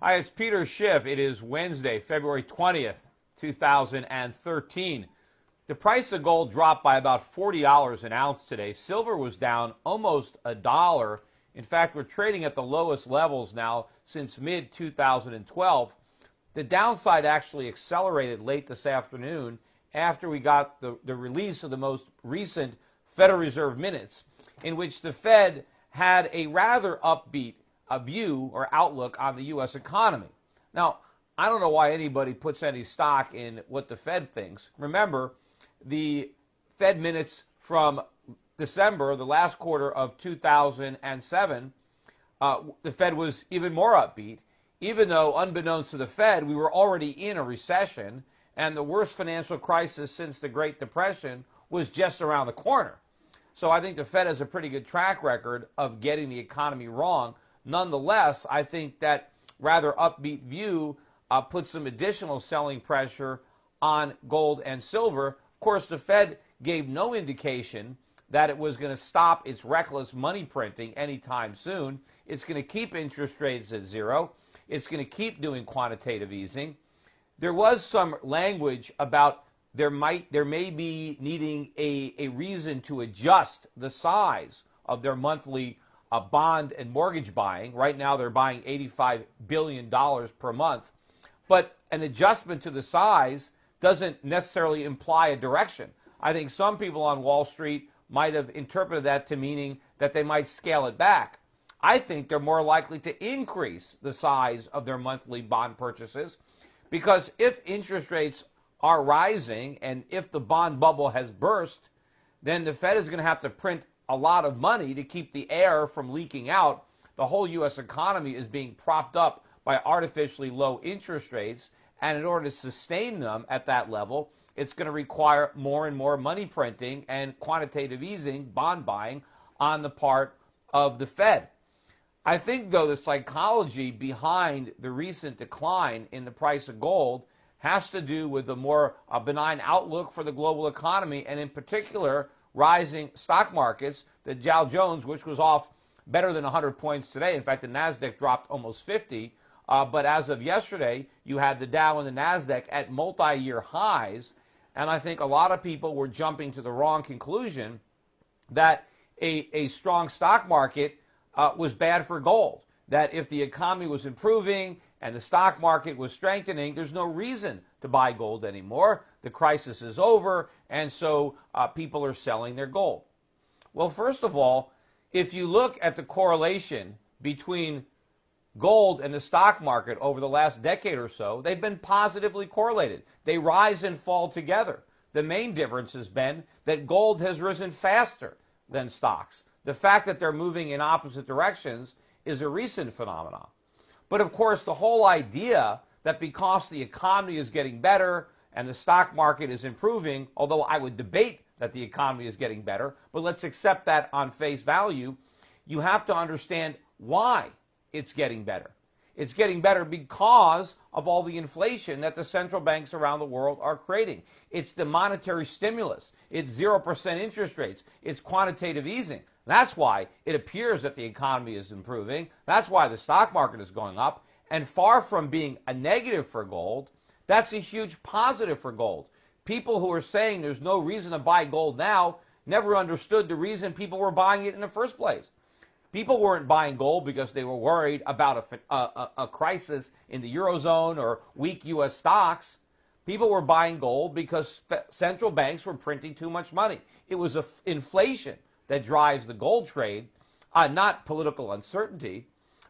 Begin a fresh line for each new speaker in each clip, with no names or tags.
Hi, it's Peter Schiff. It is Wednesday, February 20th, 2013. The price of gold dropped by about $40 an ounce today. Silver was down almost $1. In fact, we're trading at the lowest levels now since mid-2012. The downside actually accelerated late this afternoon after we got the release of the most recent Federal Reserve minutes, in which the Fed had a rather upbeat view or outlook on the U.S. economy. Now, I don't know why anybody puts any stock in what the Fed thinks. Remember, the Fed minutes from December, the last quarter of 2007, the Fed was even more upbeat, even though, unbeknownst to the Fed, we were already in a recession, and the worst financial crisis since the Great Depression was just around the corner. So I think the Fed has a pretty good track record of getting the economy wrong. Nonetheless, I think that rather upbeat view puts some additional selling pressure on gold and silver. Of course, the Fed gave no indication that it was going to stop its reckless money printing anytime soon. It's going to keep interest rates at zero. It's going to keep doing quantitative easing. There was some language about there may be needing a reason to adjust the size of their monthly bond and mortgage buying. Right now they're buying $85 billion per month. But an adjustment to the size doesn't necessarily imply a direction. I think some people on Wall Street might have interpreted that to meaning that they might scale it back. I think they're more likely to increase the size of their monthly bond purchases, because if interest rates are rising and if the bond bubble has burst, then the Fed is going to have to print a lot of money to keep the air from leaking out. The whole U.S. economy is being propped up by artificially low interest rates, and in order to sustain them at that level, it's going to require more and more money printing and quantitative easing, bond buying, on the part of the Fed. I think, though, the psychology behind the recent decline in the price of gold has to do with the more benign outlook for the global economy, and in particular, rising stock markets. The Dow Jones, which was off better than 100 points today. In fact, the NASDAQ dropped almost 50. But as of yesterday, you had the Dow and the NASDAQ at multi-year highs. And I think a lot of people were jumping to the wrong conclusion that a strong stock market was bad for gold. That if the economy was improving and the stock market was strengthening, there's no reason to buy gold anymore. The crisis is over, and so people are selling their gold. Well, first of all, if you look at the correlation between gold and the stock market over the last decade or so, they've been positively correlated. They rise and fall together. The main difference has been that gold has risen faster than stocks. The fact that they're moving in opposite directions is a recent phenomenon. But of course, the whole idea that because the economy is getting better and the stock market is improving, although I would debate that the economy is getting better, but let's accept that on face value, you have to understand why it's getting better. It's getting better because of all the inflation that the central banks around the world are creating. It's the monetary stimulus. It's 0% interest rates. It's quantitative easing. That's why it appears that the economy is improving. That's why the stock market is going up. And far from being a negative for gold, that's a huge positive for gold. People who are saying there's no reason to buy gold now never understood the reason people were buying it in the first place. People weren't buying gold because they were worried about a crisis in the Eurozone or weak U.S. stocks. People were buying gold because central banks were printing too much money. It was inflation that drives the gold trade, not political uncertainty.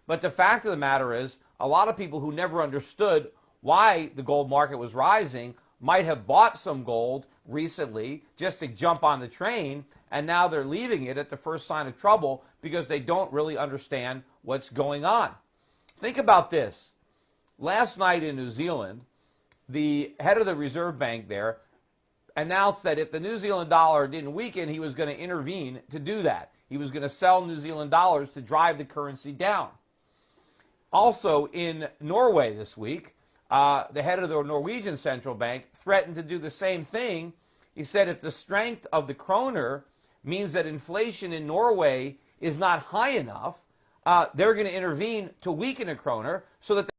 But the fact of the matter is, a lot of people who never understood why the gold market was rising might have bought some gold recently just to jump on the train, and now they're leaving it at the first sign of trouble because they don't really understand what's going on. Think about this. Last night in New Zealand, the head of the Reserve Bank there announced that if the New Zealand dollar didn't weaken, he was going to intervene to do that. He was going to sell New Zealand dollars to drive the currency down. Also in Norway this week, the head of the Norwegian central bank threatened to do the same thing. He said if the strength of the kroner means that inflation in Norway is not high enough, they're going to intervene to weaken a kroner so that